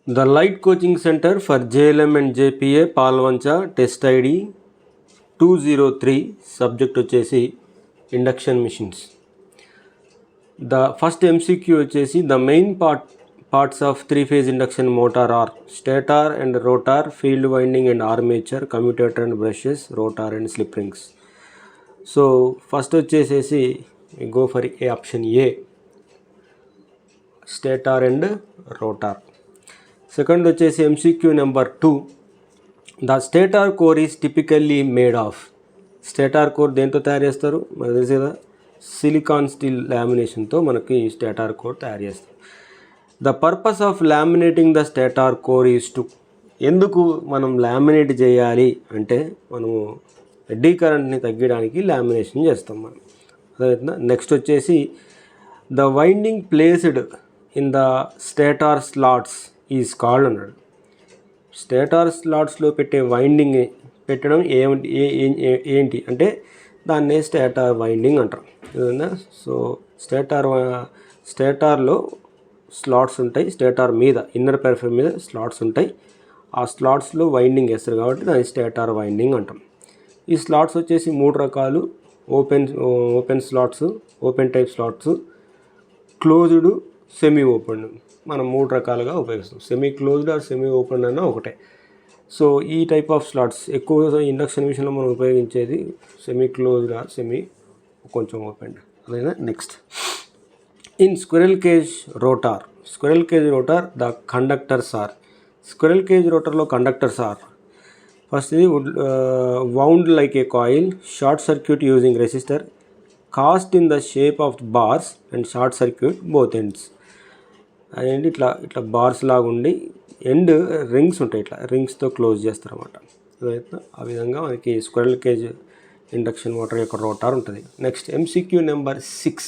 The Light Coaching Center for JLM and JPA Palvancha Test ID 203 subject వచ్చేసి induction machines. The first MCQ వచ్చేసి the main parts of three-phase induction motor are stator and rotor, field winding and armature, commutator and brushes, rotor and slip rings. So first వచ్చేసేసి go for option A, stator and rotor. Second వచ్చేసి MCQ number 2, the stator core is typically made of. Stator core దేంతో తయారు చేస్తారు మనకు తెలుసు కదా, silicon steel లామినేషన్తో మనకి stator core తయారు చేస్తారు. The purpose of laminating the stator core is to, ఎందుకు మనం లామినేట్ చేయాలి అంటే మనము ఎడ్డీ కరెంట్ని తగ్గడానికి లామినేషన్ చేస్తాం మనం. అదేవిధంగా నెక్స్ట్ వచ్చేసి the winding placed in the stator slots is called అన్నాడు. స్టేటార్ స్లాట్స్లో పెట్టే వైండింగ్ పెట్టడం ఏంటి అంటే దాన్నే స్టేటార్ వైండింగ్ అంటారు. సో స్టేటార్లో స్లాట్స్ ఉంటాయి, స్టేటార్ మీద ఇన్నర్ పెరిఫెరీ మీద స్లాట్స్ ఉంటాయి. ఆ స్లాట్స్లో వైండింగ్ వేస్తారు కాబట్టి దాన్ని స్టేటార్ వైండింగ్ అంటాం. ఈ స్లాట్స్ వచ్చేసి 3 రకాలు: open slots, open type slots, closed, semi open. మనం 3 రకాలుగా ఉపయోగిస్తాం. Semi closed or semi open అన్న ఒకటే. సో ఈ టైప్ ఆఫ్ స్లాట్స్ ఎక్కువ ఇండక్షన్ మిషన్లో మనం ఉపయోగించేది సెమీ క్లోజ్డ్ ఆర్ సెమీ కొంచెం ఓపెన్. అదేనా next in squirrel cage rotor. Squirrel cage rotor the conductors are. Squirrel cage రోటర్లో కండక్టర్స్ ఆర్ ఫస్ట్ ఇది wound like a coil, short circuit using resistor, cast in the shape of bars and short circuit both ends. అదేంటి ఇట్లా bars లాగా ఉండి end rings ఉంటాయి, ఇట్లా రింగ్స్తో close చేస్తారు అన్నమాట. అదైతే ఆ విధంగా మనకి స్క్విరెల్ కేజ్ ఇండక్షన్ మోటార్ యొక్క రోటార్ ఉంటుంది. Next MCQ number 6.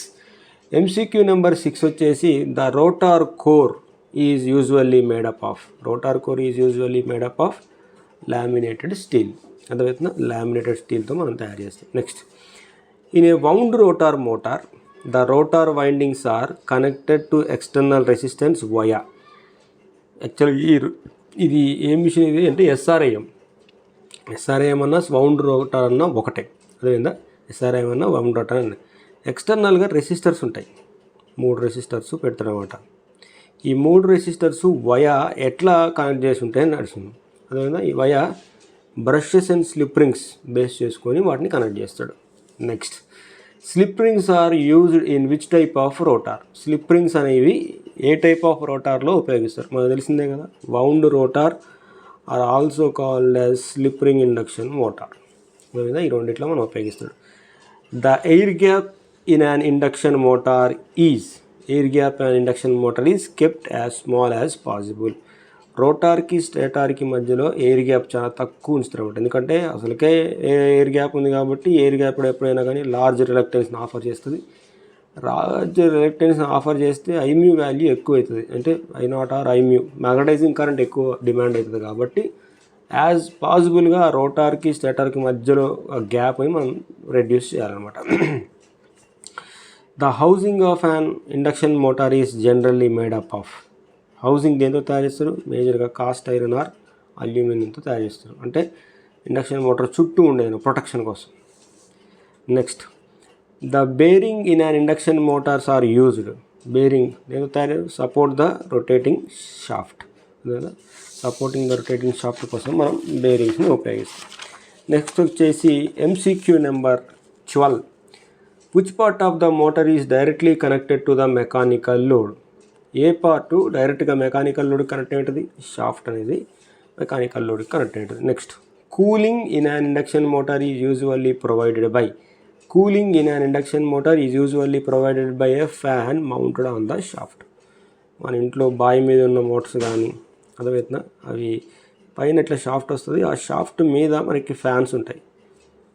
MCQ number 6 వచ్చేసి the rotor core is usually made up of. Rotor core is usually made up of laminated steel. అదేవిధంగా లామినేటెడ్ స్టీల్తో మనం తయారు చేస్తాం. Next in a wound rotor motor the rotor windings are connected to external resistance via. Actually ఇది ఏ machine ఇది అంటే SRAM అన్న wound rotor అన్న ఒకటే. అదేవిధంగా SRAM అన్న వౌండ్ రోటర్ అన్న ఎక్స్టర్నల్గా రెసిస్టర్స్ ఉంటాయి. 3 రెసిస్టర్స్ పెడతారన్నమాట. ఈ 3 రెసిస్టర్స్ వయా ఎట్లా కనెక్ట్ చేసి ఉంటాయని నడుస్తుంది. అదేవిధంగా ఈ via brushes and slip rings base చేసుకొని వాటిని కనెక్ట్ చేస్తాడు. Next slip rings are used in which type of rotor. Slip rings అనేవి ఏ టైప్ ఆఫ్ రోటార్లో ఉపయోగిస్తారు మనకు తెలిసిందే కదా. Wound rotor are also called as slip ring induction motor. అదేవిధంగా ఈ రెండిట్లో మనం ఉపయోగిస్తాడు. The air gap in an induction motor is kept as small as possible. రోటార్కి స్టేటార్కి మధ్యలో ఎయిర్ గ్యాప్ చాలా తక్కువ ఉంచుతారు అన్నమాట. ఎందుకంటే అసలుకే ఎయిర్ గ్యాప్ ఉంది కాబట్టి ఎయిర్ గ్యాప్ ఎప్పుడైనా కానీ లార్జ్ రిలక్టెన్స్ని ఆఫర్ చేస్తుంది. లార్జ్ రిలక్టెన్స్ని ఆఫర్ చేస్తే IMU వాల్యూ ఎక్కువ అవుతుంది. అంటే I0 or IMU magnetizing current ఎక్కువ డిమాండ్ అవుతుంది. కాబట్టి యాజ్ పాసిబుల్గా రోటార్కి స్టేటార్కి మధ్యలో గ్యాప్ని మనం రెడ్యూస్ చేయాలన్నమాట. The housing of an induction motor is generally made up of. Housing దేంతో తయారు చేస్తారు? మేజర్గా కాస్ట్ ఐరన్ ఆర్ అల్యూమినియంతో తయారు చేస్తారు. అంటే ఇండక్షన్ మోటార్ చుట్టూ ఉండేది ప్రొటెక్షన్ కోసం. Next the bearing in an induction motors are used. Bearing దేంతో తయారు? Support the rotating shaft. Supporting the rotating shaft కోసం మనం బేరింగ్స్ని ఉపయోగిస్తాం. నెక్స్ట్ వచ్చేసి MCQ number 12. Which part of the motor is directly connected to the mechanical load. ఏ part డైరెక్ట్గా mechanical load connect అవుతుంది? షాఫ్ట్ అనేది మెకానికల్ లోడ్కి కనెక్ట్ అవుతుంది. Next cooling in an induction motor is usually provided by. Cooling in an induction motor is usually provided by A fan mounted on the shaft. మన ఇంట్లో బావి మీద ఉన్న Motors కానీ అదేవిధంగా అవి పైన ఇట్లా షాఫ్ట్ వస్తుంది, ఆ షాఫ్ట్ మీద మనకి ఫ్యాన్స్ ఉంటాయి.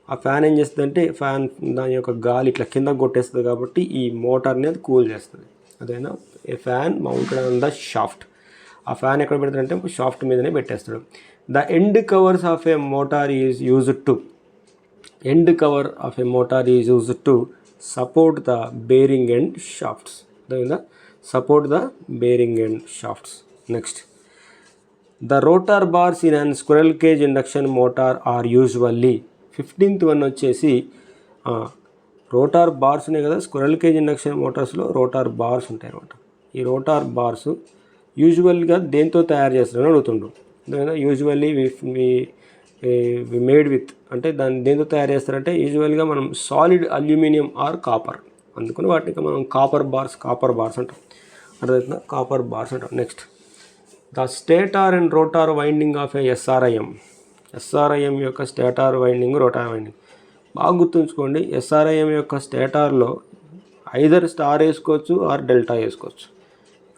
ఆ ఫ్యాన్ ఏం చేస్తుందంటే ఫ్యాన్ దాని యొక్క గాలి ఇట్లా కిందకు కొట్టేస్తుంది కాబట్టి ఈ మోటార్ని అది కూల్ చేస్తుంది. అదేనా a fan mounted on the shaft. ఆ ఫ్యాన్ ఎక్కడ పెడతాడంటే షాఫ్ట్ మీదనే పెట్టేస్తాడు. The end covers of a motor is used to support the bearing and shafts. అదేవిధంగా support the bearing and shafts. Next the rotor bars in an squirrel cage induction motor are usually 15th one వచ్చేసి rotor bars ఉన్నాయి కదా, squirrel cage induction మోటార్స్లో rotor bars ఉంటాయి అన్నమాట. ఈ rotor bars యూజువల్గా దేంతో తయారు చేస్తారని అడుగుతుండ్రు. యూజువల్లీ వి మేడ్ విత్ అంటే దాన్ని దేంతో తయారు చేస్తారంటే యూజువల్గా మనం సాలిడ్ అల్యూమినియం ఆర్ కాపర్, అందుకని వాటిని మనం కాపర్ బార్స్ అంటాం. అర్థమవుతుందా? కాపర్ బార్స్ అంటాం. Next, the stator and rotor winding of a SRIM యొక్క స్టేటార్ వైండింగ్, రోటార్ వైండింగ్ బాగా గుర్తుంచుకోండి. ఎస్ఆర్ఐఎం యొక్క స్టేటార్లో ఐదర్ స్టార్ వేసుకోవచ్చు ఆర్ డెల్టా వేసుకోవచ్చు,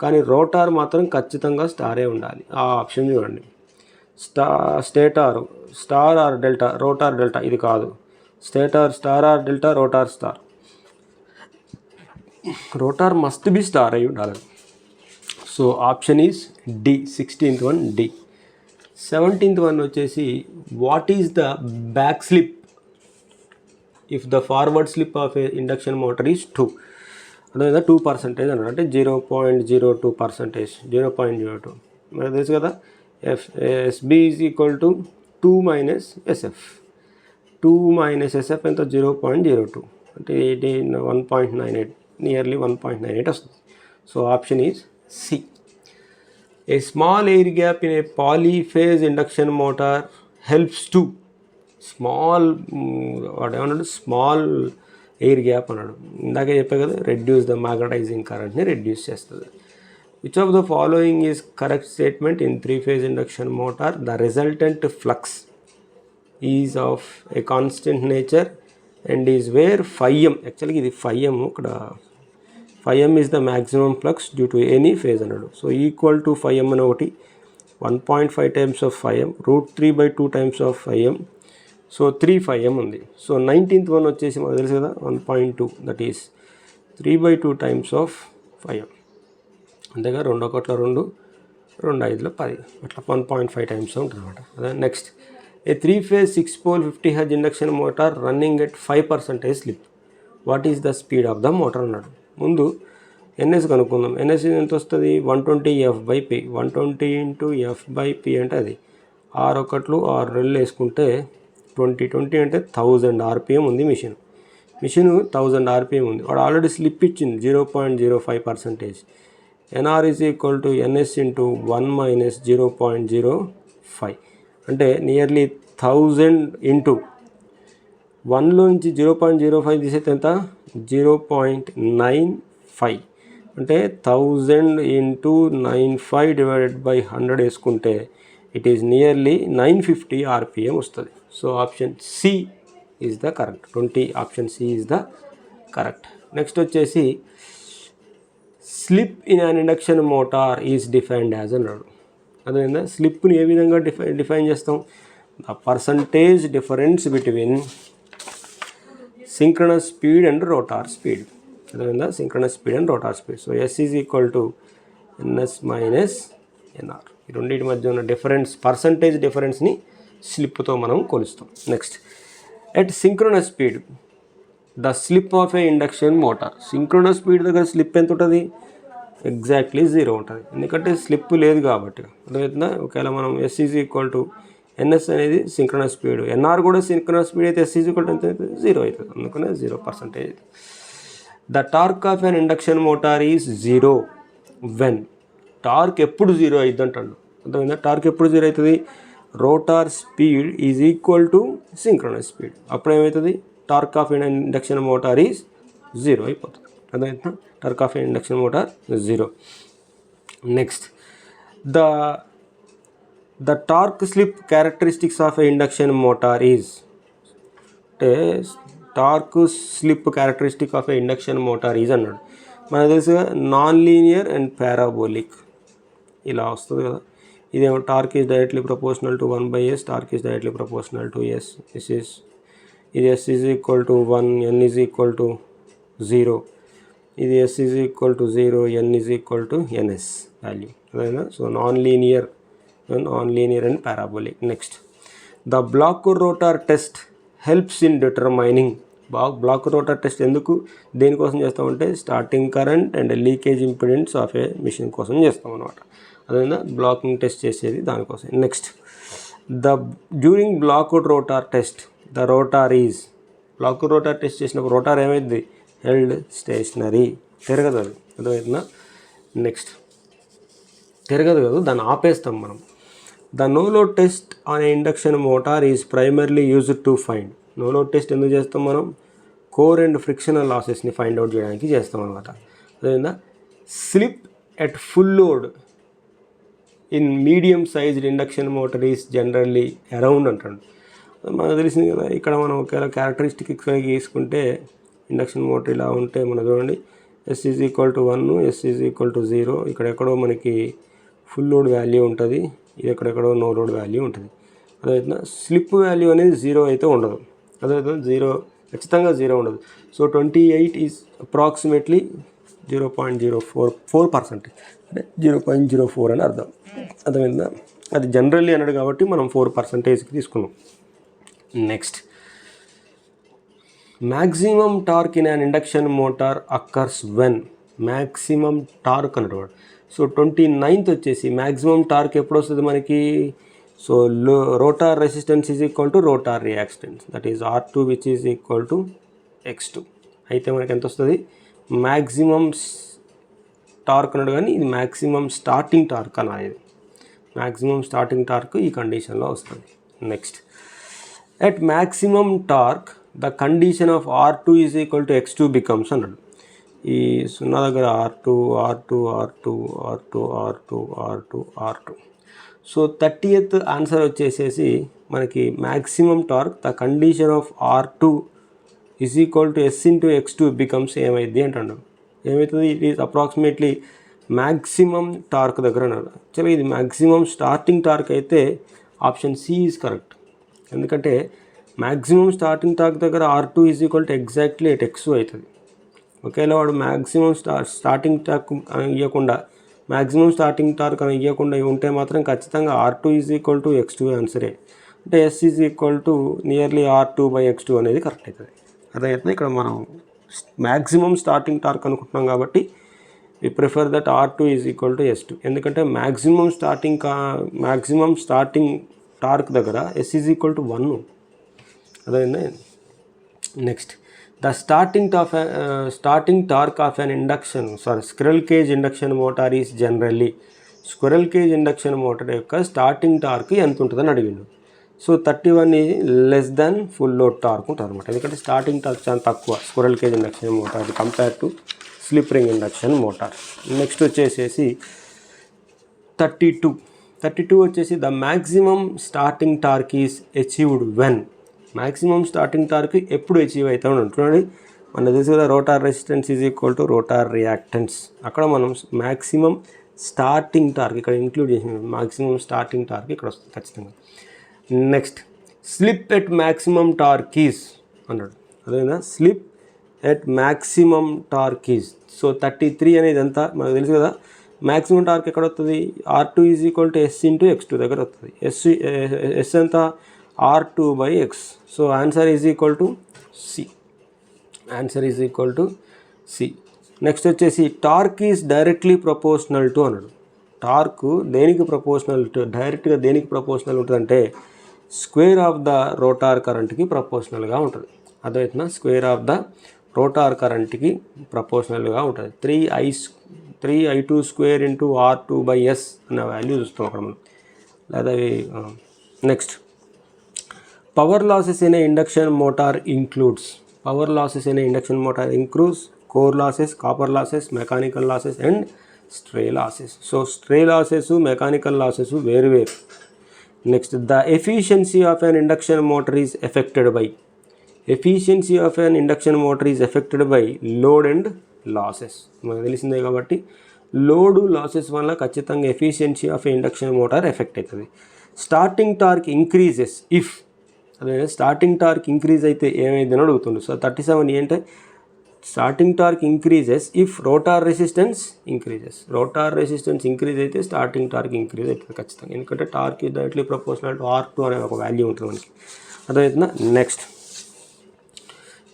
కానీ రోటార్ మాత్రం ఖచ్చితంగా స్టారే ఉండాలి. ఆ ఆప్షన్ చూడండి. Star or delta, rotor delta, ఇది కాదు. Stator star or delta, rotor star. Rotor must be star అయి ఉండాలి. So option is D, 16th one D. 17th one వచ్చేసి what is the back slip if the forward slip of a induction motor is 2. అదేవిధంగా 2% అన్నాడు, అంటే 0.02%, 0.02. మనకు తెలుసు కదా, SB is equal to 2 minus SF. 2 minus SF ఎంత? 0.02, అంటే 1.98, nearly 1.98 వస్తుంది. So option is C. A small air gap in a polyphase induction motor helps to వాడు ఏమన్నాడు? స్మాల్ ఎయిర్ గ్యాప్ అన్నాడు. ఇందాకే చెప్పే కదా, రెడ్యూస్ ద మ్యాగ్నటైజింగ్ కరెంట్ని రెడ్యూస్ చేస్తుంది. Which of the following is correct statement in 3-phase induction motor? The resultant flux is of a constant nature and is where φm, యాక్చువల్గా ఇది φm, ఇక్కడ φm is the maximum flux due to any phase అన్నాడు. So equal to φm అని ఒకటి, 1.5 times of φm, √3/2 times of φm, so 3 φm ఉంది. So 19th one వచ్చేసి మనకు తెలుసు కదా, 1.2, that is 3/2 times of φm. అంతేగా, 2 1 2, 2 5 10, అట్లా 1.5 times ఉంటుంది అనమాట. అదే next, A 3-phase 6-pole 50 Hz induction motor running at 5% slip, what is the speed of the motor అన్నాడు. ముందు ఎన్ఎస్ కనుక్కుందాం. ఎన్ఎస్ ఎంత వస్తుంది? 120 F/P. 120 × F/P అంటే అది 6 1 6 2 వేసుకుంటే 20 అంటే 1000 RPM ఉంది మిషన్ 1000 RPM ఉంది. వాడు ఆల్రెడీ స్లిప్ ఇచ్చింది 0.05%. NR is equal to NS into 1 minus 0.05, అంటే నియర్లీ 1000 ఇంటూ 1లో నుంచి 0.05 తీసేస్తే ఎంత? 0.95, అంటే 1000 ఇంటూ 95 డివైడెడ్ బై 100 వేసుకుంటే ఇట్ ఈస్ నియర్లీ 950 RPM వస్తుంది. So option C is the correct. Option C is the correct. Next వచ్చేసి slip in an induction motor is defined as అన్నాడు. అదేవిధంగా స్లిప్ని ఏ విధంగా డిఫైన్ చేస్తాం? The percentage difference between synchronous speed and rotor speed. అదేవిధంగా synchronous speed and rotor speed. So S is equal to NS minus NR. ఈ రెండింటి మధ్య ఉన్న పర్సంటేజ్ డిఫరెన్స్ని స్లిప్తో మనం కొలుస్తాం. Next, at synchronous speed the slip of a induction motor. Synchronous speed దగ్గర slip ఎంత ఉంటుంది? ఎగ్జాక్ట్లీ 0 ఉంటుంది, ఎందుకంటే స్లిప్ లేదు కాబట్టి. అర్థమవుతుందా? ఒకవేళ మనం S is equal to N అనేది సింక్రోనస్ స్పీడ్, ఎన్ఆర్ కూడా సింక్రోనస్ స్పీడ్ అయితే ఎస్ ఈజ్ ఈక్వల్ టు ఎంత అవుతుంది? 0 అవుతుంది, అందుకనే 0%. The torque of an induction motor is 0 when. Torque ఎప్పుడు 0 అవుతుంది అంటాడు. అర్థమైందా? టార్క్ ఎప్పుడు 0 అవుతుంది? Rotor speed is equal to synchronous speed. అప్పుడు ఏమవుతుంది? Torque of an induction motor is 0 అయిపోతుంది. అర్థమవుతుందా? Torque of an induction motor 0. Next, the torque slip characteristics of a induction motor is, అంటే torque slip characteristic of a induction motor is అన్నాడు. మనకు తెలుసు non linear and parabolic ఇలా వస్తుంది కదా. ఇదేమో torque is directly proportional to 1/s, torque is directly proportional to s. ఇది s is equal to 1, n is equal to 0. ఇది s is equal to 0, n is equal to ns value. అదేనా? So non linear and parabolic. Next, the block rotor test helps in determining block rotor test ఎందుకు దేనికోసం చేస్తామంటే starting current and leakage impedance of a machine కోసం చేస్తాం అనమాట. అదేవిధంగా blocking test చేసేది దానికోసం. Next during blocked rotor test the rotor is, block rotor test చేసినప్పుడు రోటార్ ఏమైంది, హెల్డ్ స్టేషనరీ, తిరగదు అది. అదేవిధంగా నెక్స్ట్ తిరగదు కదా, దాన్ని ఆపేస్తాం మనం. The no load test on induction motor is primarily used to find, no load test ఎందుకు చేస్తాం మనం, కోర్ అండ్ ఫ్రిక్షనల్ లాసెస్ని ఫైండ్ అవుట్ చేయడానికి చేస్తాం అనమాట. అదేవిధంగా slip at full load in medium sized induction motor is generally around అంటాడు. మనకు తెలిసింది కదా, ఇక్కడ మనం ఒకవేళ క్యారెక్టరిస్టిక్ ఇక్కడ తీసుకుంటే ఇండక్షన్ మోటార్ ఇలా ఉంటే మనం చూడండి S is equal to 1, S is equal to 0, ఇక్కడ ఎక్కడో మనకి ఫుల్ లోడ్ వాల్యూ ఉంటుంది, ఇది ఎక్కడెక్కడో నో లోడ్ వాల్యూ ఉంటుంది. అదేవిధంగా స్లిప్ వాల్యూ అనేది 0 అయితే ఉండదు, అదేవిధంగా 0 ఖచ్చితంగా 0 ఉండదు. సో 28 ఈజ్ అప్రాక్సిమేట్లీ 0.04%, అంటే 0.04 అని అర్థం. అదేవిధంగా అది జనరల్లీ అన్నాడు కాబట్టి మనం 4%కి తీసుకున్నాం. Next maximum torque in an induction motor occurs when, maximum torque అన్నమాట. సో 29th వచ్చేసి మ్యాక్సిమం టార్క్ ఎప్పుడు వస్తుంది మనకి, so rotor resistance is equal to rotor reactance, that is R2 which is equal to X2. అయితే మనకి ఎంత వస్తుంది, maximum torque అన్నాడు కానీ ఇది మ్యాక్సిమం స్టార్టింగ్ టార్క్ అనేది, మ్యాక్సిమం స్టార్టింగ్ టార్క్ ఈ కండిషన్లో వస్తుంది. Next at maximum torque the condition of R2 is equal to X2 becomes అన్నాడు. ఈ 0 దగ్గర R2 R2 R2 R2 R2 R2 R2. So 30th answer వచ్చేసేసి మనకి maximum torque the condition of R2 is equal to S into X2 becomes ఏమైంది అంటాడు. ఏమవుతుంది, it is approximately maximum torque దగ్గర అన్నాడు. యాక్చువల్గా ఇది మ్యాక్సిమం స్టార్టింగ్ టార్క్ అయితే ఆప్షన్ C ఈజ్ కరెక్ట్. ఎందుకంటే మ్యాక్సిమం స్టార్టింగ్ టార్క్ దగ్గర R2 is equal to exactly at X2 అవుతుంది. ఒకవేళ వాడు మ్యాక్సిమం స్టార్టింగ్ టార్క్ ఇవ్వకుండా మ్యాక్సిమం స్టార్టింగ్ టార్క్ అని ఇవ్వకుండా ఉంటే మాత్రం ఖచ్చితంగా R2 is equal to X2 ఆన్సరే. అంటే S is equal to nearly R2/X2 అనేది కరెక్ట్ అవుతుంది. అదైతే ఇక్కడ మనం మ్యాక్సిమం స్టార్టింగ్ టార్క్ అనుకుంటున్నాం కాబట్టి we prefer that R2 is equal to S2. ఎందుకంటే మ్యాక్సిమం స్టార్టింగ్ టార్క్ దగ్గర S ఈజ్ ఈక్వల్ టు 1. అదైంది. Next the starting torque of an squirrel cage induction motor is generally, squirrel cage induction motor యొక్క starting torque ఎంత ఉంటుందని అడిగిండు. సో 31 less than full load torque ఉంటుంది అనమాట. ఎందుకంటే స్టార్టింగ్ టార్క్ చాలా తక్కువ squirrel cage induction motor compare to slip ring induction motor. Next వచ్చేసేసి 32 వచ్చేసి the maximum starting torque is achieved when, maximum starting torque ఎప్పుడు అచీవ్ అవుతామని అంటున్నాడు. మనకు తెలుసు కదా, rotor resistance is equal to rotor reactance. అక్కడ మనం మ్యాక్సిమం స్టార్టింగ్ టార్క్ ఇక్కడ ఇంక్లూడ్ చేసిన మ్యాక్సిమం స్టార్టింగ్ టార్క్ ఇక్కడ వస్తుంది ఖచ్చితంగా. Next slip at maximum torque is అన్నాడు. అదేనా slip at maximum torque is. So 33 అనేది ఎంత మనకు తెలుసు కదా, మ్యాక్సిమం టార్క్ ఎక్కడ వస్తుంది, R2 is equal to S into X2 దగ్గర వస్తుంది. S ఎంత R2/X. So answer is equal to C. Answer is equal to C. Next వచ్చేసి torque is directly proportional to అన్నాడు. టార్క్ దేనికి ప్రపోర్షనల్ టు, డైరెక్ట్గా దేనికి ప్రపోర్షనల్ ఉంటుందంటే స్క్వేర్ ఆఫ్ ద రోటార్ కరెంట్కి ప్రపోర్షనల్గా ఉంటుంది. అదైతే స్క్వేర్ ఆఫ్ ద రోటార్ కరెంట్కి ప్రపోర్షనల్గా ఉంటుంది. 3I2 స్క్వేర్ ఇంటూ R2/S అనే వాల్యూ చూస్తాం అక్కడ మనం. లేదా next power losses in induction motor includes, power losses in induction motor includes core losses, copper losses, mechanical losses and stray losses. So stray losses, mechanical losses వేరు. Next the efficiency of an induction motor is affected by, efficiency of an induction motor is affected by load and losses. మనకు తెలిసిందే కాబట్టి load losses వల్ల ఖచ్చితంగా efficiency of induction motor effect అవుతుంది. Starting torque increases if, అదే starting torque increase అయితే ఏమైందని అడుగుతుండు. సో 37 ఏంటంటే starting torque increases if rotor resistance increases. Rotor resistance increase అయితే స్టార్టింగ్ టార్క్ ఇంక్రీజ్ అవుతుంది ఖచ్చితంగా. ఎందుకంటే torque is directly proportional to R2 అనే ఒక వాల్యూ ఉంటుంది మనకి. అదైతే నెక్స్ట్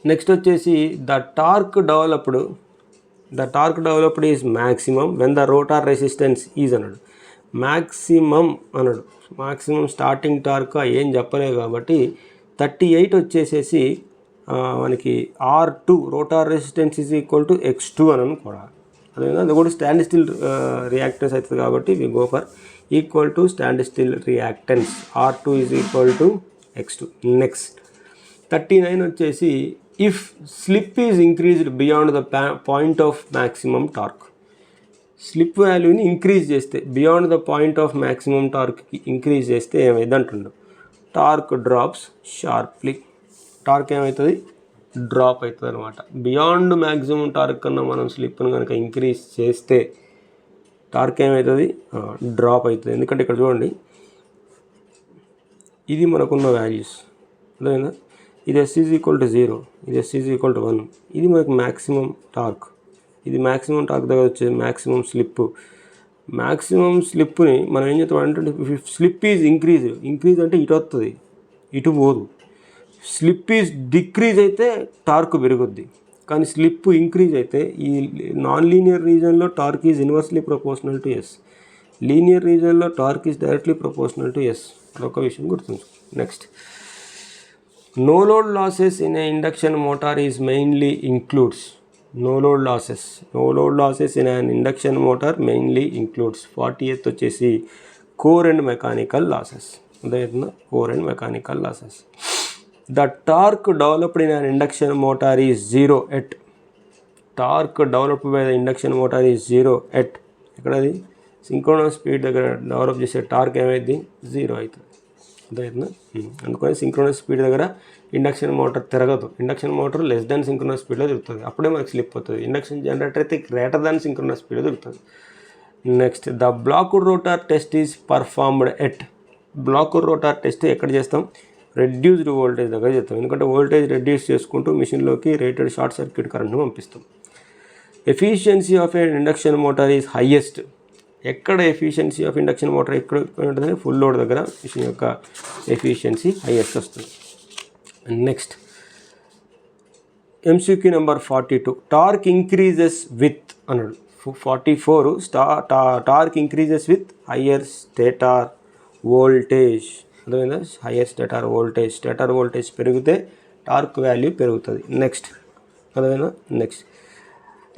నెక్స్ట్ వచ్చేసి the torque developed is maximum when the rotor resistance is అన్నాడు. మ్యాక్సిమం అన్నాడు. మ్యాక్సిమం స్టార్టింగ్ టార్క్ ఏం చెప్పలేదు కాబట్టి 38 వచ్చేసేసి మనకి R2 rotor resistance is equal to X2 అని అనుకోవాలి. అదేవిధంగా అది కూడా స్టాండ్ స్టిల్ రియాక్టెన్స్ అవుతుంది కాబట్టి we go for equal to stand still reactance R2 is equal to X2. Next 39 వచ్చేసి if slip is increased beyond the point of maximum torque. Slip వాల్యూని increase చేస్తే beyond the point of maximum టార్క్కి increase చేస్తే ఏమైంది అంటుండవు. Torque drops sharply. Torque ఏమవుతుంది? Drop అవుతుంది అనమాట. బియాండ్ మ్యాక్సిమం టార్క్ కన్నా మనం స్లిప్ను కనుక ఇంక్రీజ్ చేస్తే టార్క్ ఏమవుతుంది? డ్రాప్ అవుతుంది. ఎందుకంటే ఇక్కడ చూడండి, ఇది మనకున్న వాల్యూస్ అదేనా, ఇది S ఈజ్ ఈక్వల్ టు 0, ఇది S ఈజ్ ఈక్వల్ టు 1. ఇది మనకు మ్యాక్సిమం టార్క్. ఇది మ్యాక్సిమం టార్క్ దగ్గర వచ్చేది మ్యాక్సిమం స్లిప్. మ్యాక్సిమం స్లిప్ని మనం ఏం చెప్తామంటే స్లిప్ ఈజ్ ఇంక్రీజ్ అంటే ఇటు వస్తుంది, ఇటు పోదు. స్లిప్ ఈజ్ డిక్రీజ్ అయితే టార్క్ పెరుగుద్ది. కానీ స్లిప్ ఇంక్రీజ్ అయితే ఈ నాన్ లీనియర్ రీజన్లో torque is inversely proportional to S. Linear రీజన్లో torque is directly proportional to S. అదొక విషయం గుర్తుంచు. Next, no load losses in a induction motor is mainly includes. No load losses in an induction motor mainly includes 40th వచ్చేసి core and mechanical losses. అదేనా core and mechanical losses. The torque developed in an induction motor is 0 at. Torque developed by the induction motor is 0 at. ఎక్కడది? Synchronous speed దగ్గర develop చేసే torque ఏమైంది? 0 అవుతుంది. అదేనా అందుకని synchronous speed దగ్గర induction motor తిరగదు. Induction motor less than synchronous స్పీడ్లో తిరుగుతుంది, అప్పుడే మనకి స్లిప్ అవుతుంది. ఇండక్షన్ జనరేటర్ అయితే గ్రేటర్ దాన్ సింక్రోనస్ స్పీడ్లో తిరుగుతుంది. Next, the blocked rotor test is performed at. Blocked rotor test ఎక్కడ చేస్తాం? రెడ్యూస్డ్ వోల్టేజ్ దగ్గర చేస్తాం. ఎందుకంటే వోల్టేజ్ రెడ్యూస్ చేసుకుంటూ మిషన్లోకి రేటెడ్ షార్ట్ సర్క్యూట్ కరెంట్ను పంపిస్తాం. Efficiency of a induction motor is highest. ఎక్కడ ఎఫిషియన్సీ ఆఫ్ ఇండక్షన్ మోటార్ ఎక్కడ ఉంటుందని ఫుల్ లోడ్ దగ్గర మిషన్ యొక్క ఎఫిషియన్సీ హైయెస్ట్ వస్తుంది. Next, MCQ number 42 torque increases with అన్నాడు. 44 torque increases with higher stator voltage. అదేవిధంగా హయ్యర్ స్టేటార్ వోల్టేజ్ పెరిగితే torque value పెరుగుతుంది. నెక్స్ట్ అదేవిధంగా next,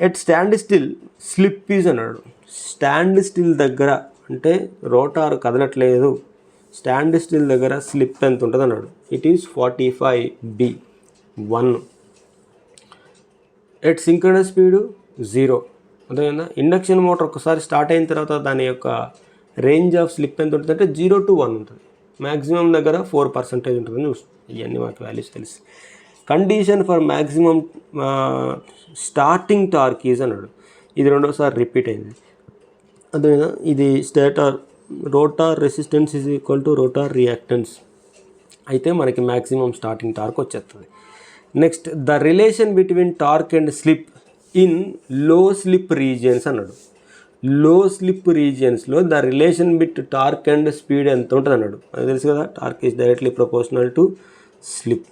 at stand still slip is అన్నాడు. స్టాండ్ స్టిల్ దగ్గర అంటే రోటార్ కదలట్లేదు, స్టాండ్ స్టిల్ దగ్గర స్లిప్ ఎంత ఉంటుంది అన్నాడు. It is 45B1. At synchronous speed 0. అదేవిధంగా ఇండక్షన్ మోటార్ ఒకసారి స్టార్ట్ అయిన తర్వాత దాని యొక్క రేంజ్ ఆఫ్ స్లిప్ ఎంత ఉంటుంది అంటే 0 to 1 ఉంటుంది. మ్యాక్సిమం దగ్గర 4% ఉంటుందని చూస్తాం. ఇవన్నీ మాకు వాల్యూస్ తెలుసు. Condition for maximum starting torque is అన్నాడు. ఇది రెండోసారి రిపీట్ అయింది. అదేవిధంగా ఇది rotor resistance is equal to rotor reactance అయితే మనకి మ్యాక్సిమం స్టార్టింగ్ టార్క్ వచ్చేస్తుంది. Next, the relation between torque and slip in low slip regions అన్నాడు. లో స్లిప్ రీజియన్స్లో the relation bit torque and speed ఎంత ఉంటుంది అన్నాడు. అది తెలుసు కదా, torque is directly proportional to slip.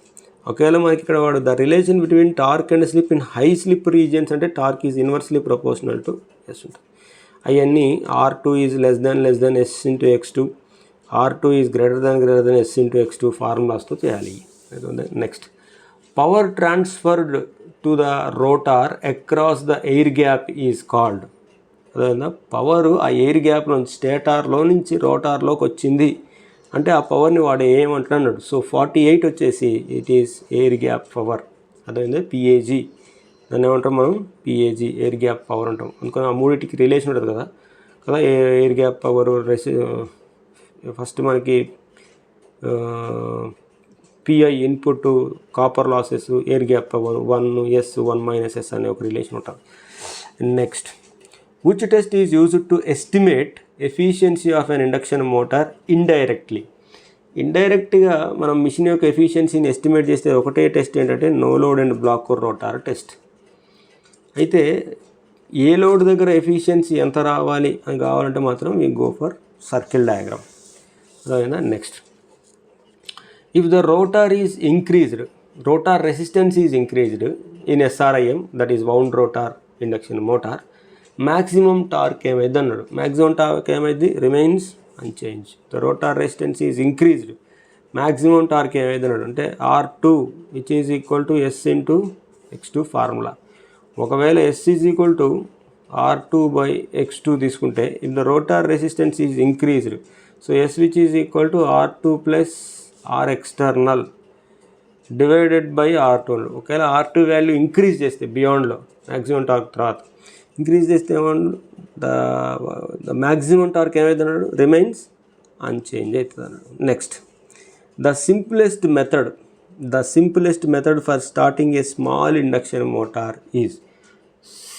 ఒకవేళ మనకి ఇక్కడ వాడు the relation between torque and slip in high slip regions అంటే torque is inversely proportional to S ఉంటుంది. అవన్నీ R2 is less than S into X2, R2 is greater than S into X2 ఫార్ములాస్తో చేయాలి. Next, power transferred to the rotor across the air gap is called. అదేవిధంగా power ఆ air gap నుంచి స్టేటార్లో నుంచి రోటార్లోకి వచ్చింది అంటే ఆ పవర్ని వాడు ఏమంటున్నాడు. సో 48 వచ్చేసి it is air gap power. అదేవిధంగా PAG, దాన్ని ఏమంటాం మనం? PAG ఎయిర్ గ్యాప్ పవర్ అంటాం. అందుకని ఆ మూడింటికి రిలేషన్ ఉంటుంది కదా. ఎయిర్ గ్యాప్ పవర్ ఫస్ట్ మనకి PI input copper losses, air gap power 1S 1 - S అనే ఒక రిలేషన్ ఉంటుంది. Next, which test is used to estimate efficiency of an induction motor indirectly. ఇండైరెక్ట్గా మనం మిషన్ యొక్క ఎఫిషియన్సీని ఎస్టిమేట్ చేస్తే ఒకటే టెస్ట్ ఏంటంటే no load and block rotor test. అయితే ఏ లోడ్ దగ్గర ఎఫిషియన్సీ ఎంత రావాలి అని కావాలంటే మాత్రం we go for circle diagram. అదేనా. Next, if the rotor is increased, rotor resistance is increased in SRIM, that is wound rotor induction motor, maximum torque ఏమైంది అన్నాడు. maximum torque ఏమైంది, remains unchanged. The rotor resistance is increased, maximum torque ఏమైంది అన్నాడు అంటే R2 which is equal to S into X2 formula. ఒకవేళ S is equal to R2 by X2 తీసుకుంటే if the rotor resistance is increased, so S which is equal to R2 plus R external divided by R2. ఒకవేళ R2 value increase చేస్తే బియాండ్లో maximum torque తర్వాత increase చేస్తే ఏమన్నా the maximum torque ఏమైతే అన్నాడు remains unchanged అవుతుంది అన్నాడు. Next the simplest method for starting a small induction motor is,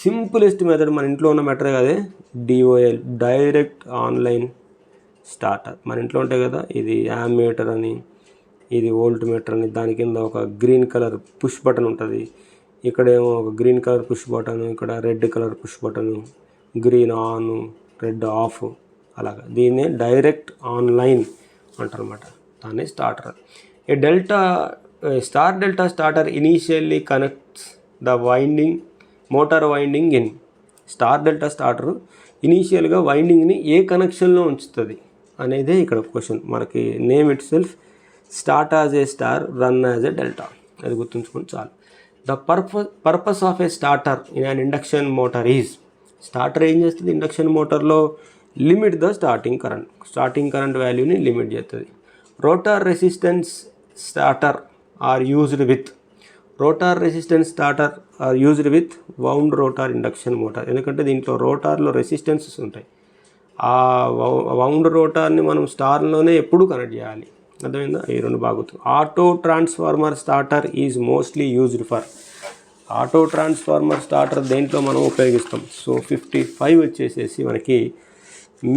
simplest method మన ఇంట్లో ఉన్న మెథడ్ కదే DOL, డైరెక్ట్ ఆన్లైన్ స్టార్టర్. మన ఇంట్లో ఉంటాయి కదా, ఇది యామ్మీటర్ అని, ఇది వోల్ట్ మీటర్ అని, దాని కింద ఒక గ్రీన్ కలర్ పుష్ బటన్ ఉంటుంది, ఇక్కడేమో ఒక గ్రీన్ కలర్ పుష్ బటన్, ఇక్కడ red colour push button, green on red of, అలాగా దీన్నే డైరెక్ట్ ఆన్లైన్ అంటారు అనమాట. దాన్ని starter. A star delta starter initially connects the motor winding in. Star delta starter ఇనీషియల్గా వైండింగ్ని ఏ కనెక్షన్లో ఉంచుతుంది అనేదే ఇక్కడ క్వశ్చన్. మనకి name it self start as A star, run as A delta, అది గుర్తుంచుకొని చాలు. The purpose of A starter in an induction motor is, starter ఏం చేస్తుంది ఇండక్షన్ మోటార్లో, లిమిట్ ద స్టార్టింగ్ కరెంట్ వాల్యూని లిమిట్ చేస్తుంది. Rotor resistance starter are used with wound rotor induction motor. ఎందుకంటే దీంట్లో రోటార్లో రెసిస్టెన్సెస్ ఉంటాయి, ఆ వౌండ్ రోటార్ని మనం స్టార్లోనే ఎప్పుడు కనెక్ట్ చేయాలి, అర్థమైందా? ఈ రెండు బాగుతుంది. Auto transformer starter is mostly used for, auto transformer starter దేంట్లో మనం ఉపయోగిస్తాం. సో 55 వచ్చేసేసి మనకి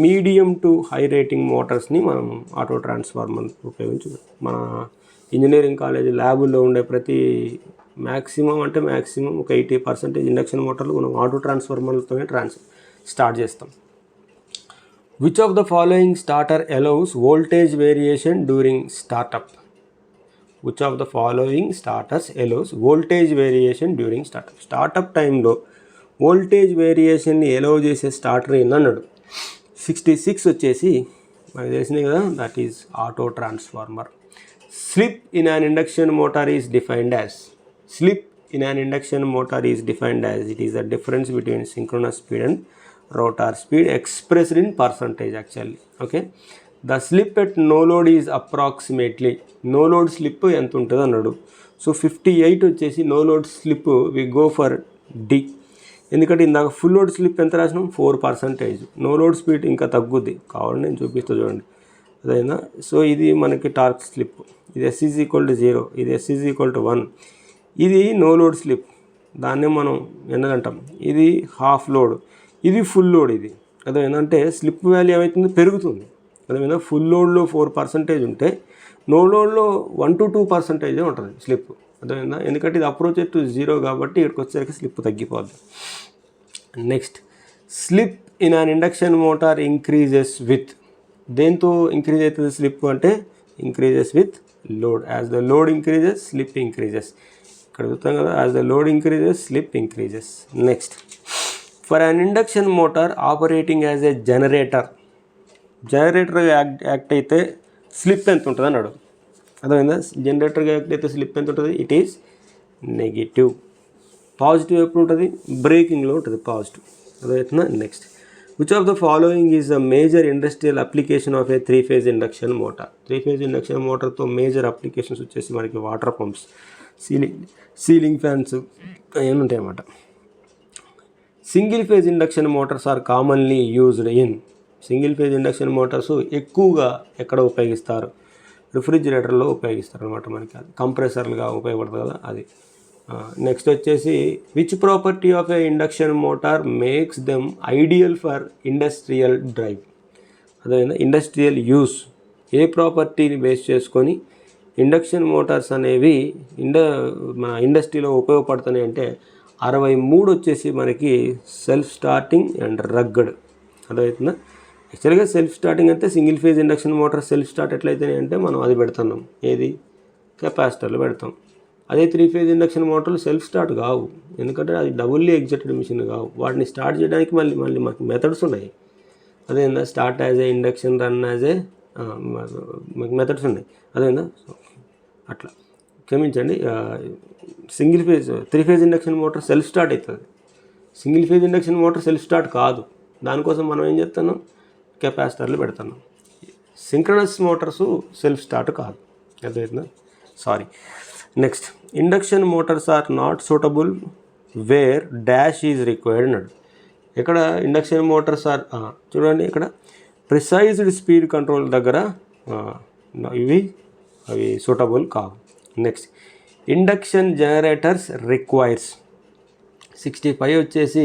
మీడియం టు హై రేటింగ్ మోటార్స్ని మనం ఆటో ట్రాన్స్ఫార్మర్ ఉపయోగించు. మన ఇంజనీరింగ్ కాలేజ్ ల్యాబుల్లో ఉండే ప్రతి మ్యాక్సిమం ఒక 80% ఇండక్షన్ మోటార్లు మనం ఆటో ట్రాన్స్ఫార్మర్లతోనే స్టార్ట్ చేస్తాం. Which of the following starter allows voltage variation during startup? Which of the following starters allows voltage variation during startup? Startup టైంలో వోల్టేజ్ వేరియేషన్ని ఎలో చేసే స్టార్టర్ ఏందన్నాడు. 66 వచ్చేసి మనకు తెలిసింది కదా, that is auto transformer. Slip in an induction motor is defined as, it is the difference between synchronous speed and rotor speed expressed in percentage actually. Okay, the slip at no load is approximately, no load slip ఎంత ఉంటుంది అన్నాడు. So 58 వచ్చేసి no load slip we go for D. ఎందుకంటే ఇందాక full load slip ఎంత రాసినాం 4%, no load speed ఇంకా తగ్గుద్ది, కావాలని నేను చూపిస్తా చూడండి, అదైనా. సో ఇది మనకి టార్క్ స్లిప్, ఇది S is equal to 0, ఇది S is equal to 1, ఇది నో లోడ్ స్లిప్, దాన్నే మనం ఎందుకంటాం, ఇది హాఫ్ లోడ్, ఇది ఫుల్ లోడ్. ఇది అదేంటంటే స్లిప్ వాల్యూ ఏమవుతుంది పెరుగుతుంది, అదేవిధంగా ఫుల్ లోడ్లో 4% ఉంటే నో లోడ్లో 1 to 2% ఉంటుంది స్లిప్, అదేవిధంగా ఎందుకంటే ఇది అప్రోచ్ టు 0 కాబట్టి ఇక్కడికి వచ్చేసరికి స్లిప్ తగ్గిపోద్ది. Next, slip in an induction motor increases with, దేంతో ఇంక్రీజ్ అవుతుంది స్లిప్ అంటే increases with load. As the load increases slip increases, ఇక్కడ చూస్తాం కదా, as the load increases slip increases. Next, for an induction motor operating as a జనరేటర్గా act అయితే స్లిప్ ఎంత ఉంటుంది అన్నాడు. అర్థమైందా? జనరేటర్గా యాక్ట్ అయితే స్లిప్ ఎంత ఉంటుంది, ఇట్ ఈస్ నెగిటివ్. పాజిటివ్ ఎప్పుడు ఉంటుంది, బ్రేకింగ్లో ఉంటుంది పాజిటివ్, అదవుతుందా. Next, which of the following is the major industrial application of a 3-phase induction motor. 3-phase induction మోటార్తో మేజర్ అప్లికేషన్స్ వచ్చేసి మనకి వాటర్ పంప్స్, సీలింగ్ ఫ్యాన్స్ అవన్నీ ఉంటాయి అన్నమాట. Single phase induction motors are commonly used in, single phase induction motors ఎక్కువగా ఎక్కడ ఉపయోగిస్తారు, రిఫ్రిజిరేటర్లో ఉపయోగిస్తారు అనమాట. మనకి అది కంప్రెసర్లుగా ఉపయోగపడుతుంది కదా అది. నెక్స్ట్ వచ్చేసి, which property of a induction motor makes them ideal for industrial drive. అదేవిధంగా ఇండస్ట్రియల్ యూస్, ఏ ప్రాపర్టీని బేస్ చేసుకొని ఇండక్షన్ మోటార్స్ అనేవి మన ఇండస్ట్రీలో ఉపయోగపడుతున్నాయి అంటే 63 వచ్చేసి మనకి సెల్ఫ్ స్టార్టింగ్ అండ్ రగ్గడ్. అదవుతుందా? యాక్చువల్గా సెల్ఫ్ స్టార్టింగ్ అంటే single phase induction motor self start ఎట్లయితేనే అంటే మనం అది పెడుతున్నాం, ఏది కెపాసిటర్లు పెడతాం, అదే 3 ఫేజ్ ఇండక్షన్ మోటార్లు సెల్ఫ్ స్టార్ట్ కావు, ఎందుకంటే అది డబుల్లీ ఎగ్జైటెడ్ మిషన్ కావు. వాటిని స్టార్ట్ చేయడానికి మళ్ళీ మాకు మెథడ్స్ ఉన్నాయి. అదేందా start as a induction, run as a methods ఉన్నాయి. అదేందా అట్లా క్షమించండి. Single phase 3 phase induction motor self start అవుతుంది. Single phase induction motor self start కాదు. దానికోసం మనం ఏం చేస్తున్నాం, కెపాసిటర్లు పెడుతున్నాం. సింక్రనస్ మోటార్స్ సెల్ఫ్ స్టార్ట్ కాదు. అర్థమవుతుందా? Sorry. Next, induction motors are not suitable where dash is required అన్నాడు. ఇక్కడ ఇండక్షన్ మోటార్స్ ఆర్ చూడండి, ఇక్కడ ప్రిసైజ్డ్ స్పీడ్ కంట్రోల్ దగ్గర అవి సూటబుల్ కావు. నెక్స్ట్, ఇండక్షన్ జనరేటర్స్ రిక్వైర్స్ 65 వచ్చేసి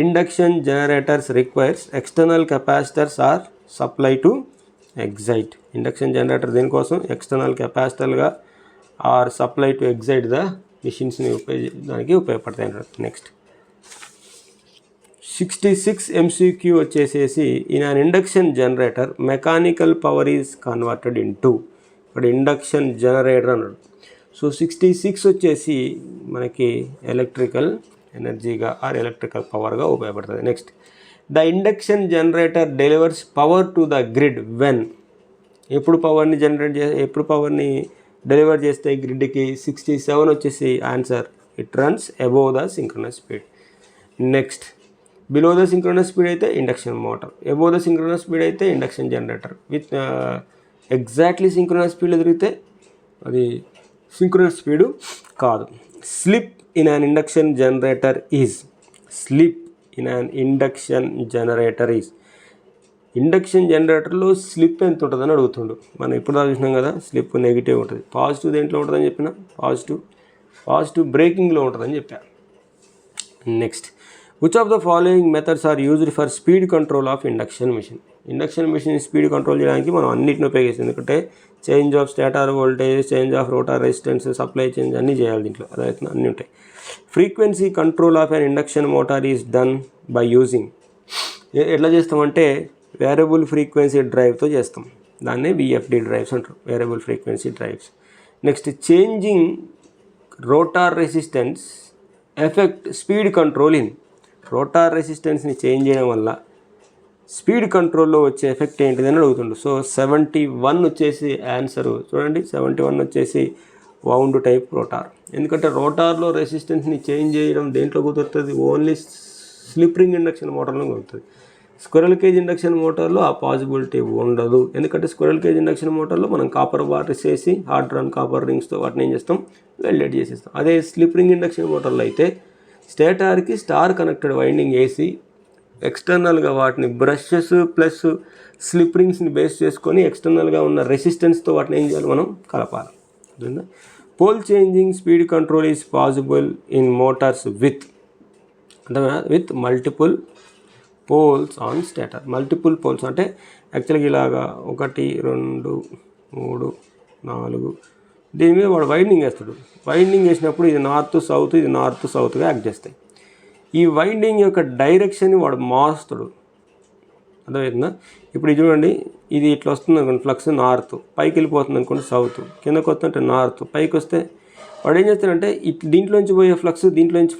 induction generators requires external capacitors or supply to excite. Induction generator దేనికోసం, external కెపాసిటర్గా or supply to excite the మిషన్స్ని దానికి ఉపయోగపడతాయి. నెక్స్ట్ 66 MCQ వచ్చేసేసి in an induction generator mechanical power is converted into, ఇక్కడ induction generator అన్నాడు. So 66 వచ్చేసి మనకి ఎలక్ట్రికల్ ఎనర్జీగా ఆర్ ఎలక్ట్రికల్ పవర్గా ఉపయోగపడుతుంది. Next, the induction generator delivers power to the grid when, ఎప్పుడు పవర్ని డెలివర్ చేస్తే గ్రిడ్కి 67 వచ్చేసి answer. It runs above the synchronous speed. Next, below the synchronous speed అయితే induction motor, above the synchronous speed అయితే induction generator. With exactly synchronous స్పీడ్లో తిరిగితే అది సింక్రోనస్ స్పీడు కాదు. Slip in an induction generator is, slip in an induction generator is, ఇండక్షన్ జనరేటర్లో slip ఎంత ఉంటుందని అడుగుతుండు. మనం ఇప్పుడు చూసినాం కదా, స్లిప్ నెగిటివ్ ఉంటుంది. పాజిటివ్ దేంట్లో ఉంటుందని చెప్పిన, పాజిటివ్ బ్రేకింగ్లో ఉంటుందని చెప్పా. Next, which of the following methods are used for speed control of induction మిషన్. ఇండక్షన్ మిషన్ స్పీడ్ కంట్రోల్ చేయడానికి మనం అన్నిటిని ఉపయోగిస్తాం, ఎందుకంటే change of stator voltage, change of rotor resistance, supply change అన్నీ చేయాలి దీంట్లో. అదైతే అన్నీ ఉంటాయి. Frequency control of an induction motor is done by using, ఎట్లా చేస్తామంటే వేరియబుల్ ఫ్రీక్వెన్సీ డ్రైవ్తో చేస్తాం. దాన్నే VFD డ్రైవ్స్ అంటారు, variable frequency drives. Next, changing rotor resistance effect speed control in, rotor రెసిస్టెన్స్ని చేంజ్ చేయడం వల్ల స్పీడ్ కంట్రోల్లో వచ్చే ఎఫెక్ట్ ఏంటిదని అడుగుతుండు. సో 71 వచ్చేసి ఆన్సరు. చూడండి, 71 వచ్చేసి వౌండ్ టైప్ రోటార్. ఎందుకంటే రోటార్లో రెసిస్టెన్స్ని చేంజ్ చేయడం దేంట్లో కుదురుతుంది, ఓన్లీ స్లిప్ రింగ్ ఇండక్షన్ మోటార్లో కుదురుతుంది. స్క్విరల్ కేజ్ ఇండక్షన్ మోటార్లో ఆ పాసిబిలిటీ ఉండదు, ఎందుకంటే స్క్విరల్ కేజ్ ఇండక్షన్ మోటార్లో మనం కాపర్ బార్స్ వేసి హార్డ్ రన్ కాపర్ రింగ్స్తో వాటిని ఏం చేస్తాం, వెల్డెడ్ చేసేస్తాం. అదే స్లిప్ రింగ్ ఇండక్షన్ మోటార్లో అయితే స్టేటార్కి స్టార్ కనెక్టెడ్ వైండింగ్ వేసి ఎక్స్టర్నల్గా వాటిని బ్రషెస్ ప్లస్ స్లిప్ రింగ్స్ని బేస్ చేసుకొని ఎక్స్టర్నల్గా ఉన్న రెసిస్టెన్స్తో వాటిని ఏం చేయాలి, మనం కలపాలి. Pole changing speed control is possible in motors with multiple poles on stator. Multiple poles అంటే యాక్చువల్గా ఇలాగా 1 2 3 4 దీని మీద వాడు వైండింగ్ వేస్తాడు. వైండింగ్ వేసినప్పుడు ఇది నార్త్ సౌత్, ఇది నార్త్ సౌత్గా యాక్ట్ చేస్తాయి. ఈ వైండింగ్ యొక్క డైరెక్షన్ని వాడు మారుస్తాడు. అర్థమవుతుందా? ఇప్పుడు ఇది చూడండి, ఇది ఇట్లా వస్తుంది అనుకోండి, ఫ్లక్స్ నార్త్, పైకి వెళ్ళిపోతుంది అనుకోండి సౌత్, కిందకు వస్తుంటే నార్త్, పైకి వస్తే వాడు ఏం చేస్తాడంటే దీంట్లోంచి పోయే ఫ్లక్స్, దీంట్లోంచి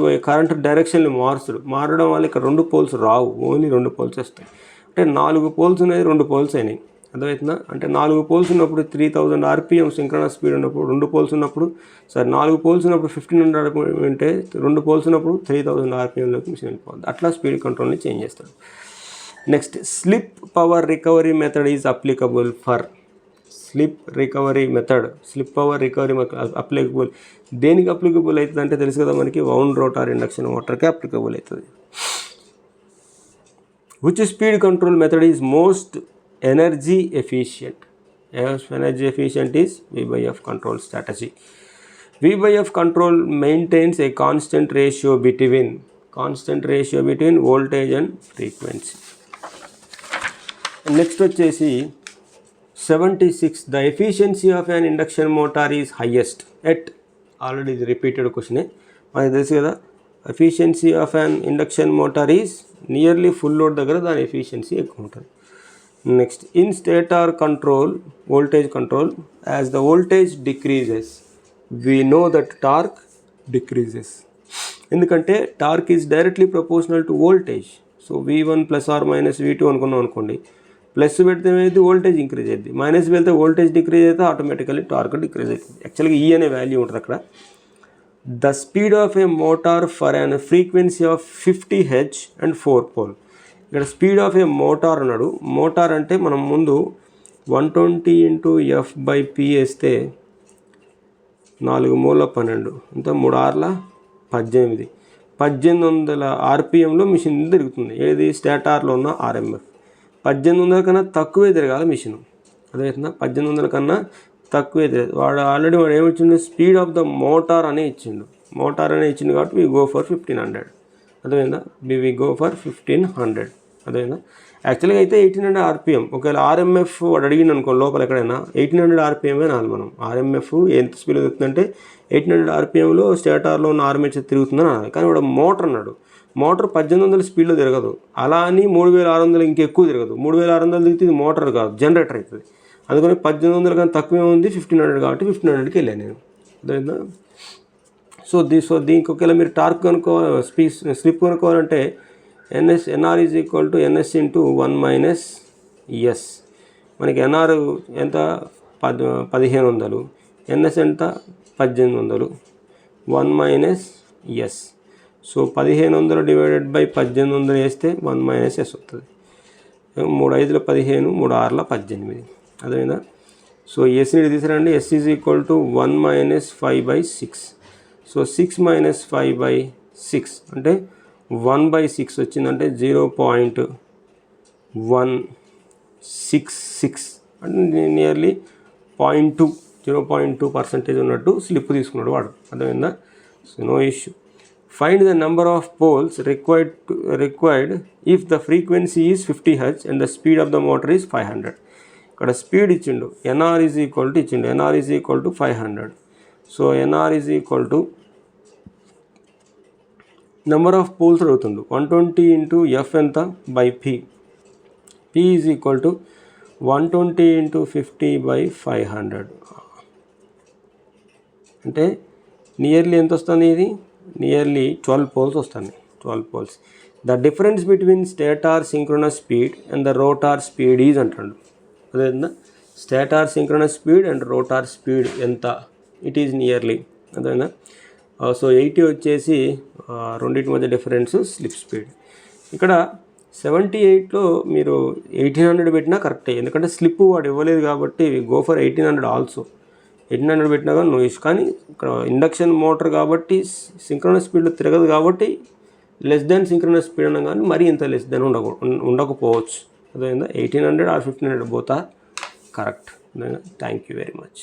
పోయే కరెంట్ డైరెక్షన్ని మారుస్తాడు. మారడం వల్ల ఇక్కడ 2 పోల్స్ రావు, ఓన్లీ 2 పోల్స్ వస్తాయి. అంటే 4 పోల్స్ ఉన్నాయి, 2 పోల్స్ అయినాయి. అర్థమవుతుందా? అంటే 4 పోల్స్ ఉన్నప్పుడు 3000 RPM సింక్రనస్ స్పీడ్ ఉన్నప్పుడు, 2 పోల్స్ ఉన్నప్పుడు 4 పోల్స్ ఉన్నప్పుడు 1500 RPM అంటే 2 పోల్స్ ఉన్నప్పుడు 3000 RPMలోకి మిషన్ వెళ్ళిపోతుంది. అట్లా స్పీడ్ కంట్రోల్ని చేంజ్ చేస్తాడు. Next, slip power recovery method is applicable for, slip power recovery applicable దేనికి అప్లికబుల్ అవుతుంది అంటే తెలుసు కదా మనకి, వౌండ్ రోటార్ ఇండక్షన్ మోటార్కి అప్లికబుల్ అవుతుంది. Which speed control method is most energy efficient? Energy efficient is V/F control strategy. V/F control maintains a constant ratio between voltage and frequency. Next వచ్చేసి 76, the efficiency of an induction motor is highest at, already repeated question మనకి తెలుసు కదా, efficiency of an induction motor is nearly full load దగ్గర దాని efficiency ఎక్కువ ఉంటుంది. Next, in stator control, voltage control, as the voltage decreases, we know that torque decreases. ఎందుకంటే torque is directly proportional to voltage. So V1 plus or minus V2 అనుకున్నాం అనుకోండి, plus పెడితే ఏమైంది, voltage increase అవుతుంది, minus వెళ్తే voltage decrease అయితే automatically torque decrease అవుతుంది. యాక్చువల్గా ఈ అనే వాల్యూ ఉంటుంది అక్కడ. The speed of a motor for an frequency of 50 Hz and 4 pole. ఇక్కడ స్పీడ్ ఆఫ్ ఏ మోటార్ అన్నాడు. మోటార్ అంటే మనం ముందు 120 × F/P వేస్తే 4 మూల 12 ఇంత 3 6ల 18 1800 RPMలో మిషన్ తిరుగుతుంది. ఏది, స్టేటార్లో ఉన్న RMF. 1800 కన్నా తక్కువే తిరగాలి మిషన్. అదేవిధంగా 1800 కన్నా తక్కువే తిరగదు. వాడు ఏమిచ్చిండు, స్పీడ్ ఆఫ్ ద మోటార్ అని ఇచ్చిండు. మోటార్ అని ఇచ్చిండు కాబట్టి వి గో ఫర్ 1500. అదేవిధంగా వి గో ఫర్ 1500. అదేవిధంగా యాక్చువల్గా అయితే 1800 RPM. ఒకవేళ RMF వాడు అడిగింది అనుకో లోపల ఎక్కడైనా 1800 RPM అనాలి మనం. RMF ఎంత స్పీడ్ తిరుగుతుందంటే 1800 RPMలో స్టేటార్లో ఉన్న ఆర్మేచర్ తిరుగుతుందని అనాలి. కానీ వాడు మోటార్ అన్నాడు. మోటార్ 1800 స్పీడ్లో తిరగదు. అలా అని 3600 ఇంకెక్కువ తిరగదు. 3600 తిరిగితే ఇది మోటార్ కాదు, జనరేటర్ అవుతుంది. అందుకని 1800 కన్నా తక్కువే ఉంది, 1500 కాబట్టి 1500కి వెళ్ళాను నేను. అదేవిధంగా సో దీనికి ఒకవేళ మీరు టార్క్ స్లిప్ కనుక్కోవాలంటే NR is equal to NS × 1 - S. మనకి NR ఎంత, 1500, NS ఎంత, 1800, 1 - S. సో 1500 డివైడెడ్ బై 1800 వేస్తే 1 - S వస్తుంది. 3 5ల 15, 3 6ల 18. అదేవిధంగా సో Sని తీసిరండి. S is equal to 1 - 5/6. So 6 - 5/6 అంటే 1/6 వచ్చిందంటే 0.166 అంటే నియర్లీ 0.2% ఉన్నట్టు స్లిప్ తీసుకున్నాడు వాడు. అర్థమైందా? So no issue. Find the number of poles required if the frequency is 50 Hz and the speed of the motor is 500. ఇక్కడ స్పీడ్ ఇచ్చిండు, NR ఈజ్ ఈక్వల్ టు ఇచ్చిండు, NR is equal to 500. So NR is equal to number of poles అడుగుతుండు. 120 × F ఎంత by P. P is equal to 120 × 50/500 అంటే nearly ఎంత వస్తుంది, ఇది నియర్లీ 12 పోల్స్ వస్తుంది. 12 poles. The difference between stator synchronous speed and the rotor speed is అంటాడు. అదేవిధంగా stator synchronous speed and rotor speed ఎంత, ఇట్ ఈజ్ నియర్లీ. అదేవిధంగా సో 80 వచ్చేసి రెండింటి మధ్య డిఫరెన్స్ స్లిప్ స్పీడ్. ఇక్కడ 78లో మీరు 1800 పెట్టినా కరెక్టే, ఎందుకంటే స్లిప్ వాడు ఇవ్వలేదు కాబట్టి గో ఫర్ 1800 ఆల్సో. 1800 పెట్టినా కానీ నో ఇష్యూ. కానీ ఇక్కడ ఇండక్షన్ మోటార్ కాబట్టి సింక్రోనస్ స్పీడ్లో తిరగదు కాబట్టి లెస్ దాన్ సింక్రోనస్ స్పీడ్ అన్నా కానీ మరీ ఇంత లెస్ దాన్ ఉండకపోవచ్చు. అదేవిధంగా 1800 or 1500 both are correct. Thank you very much.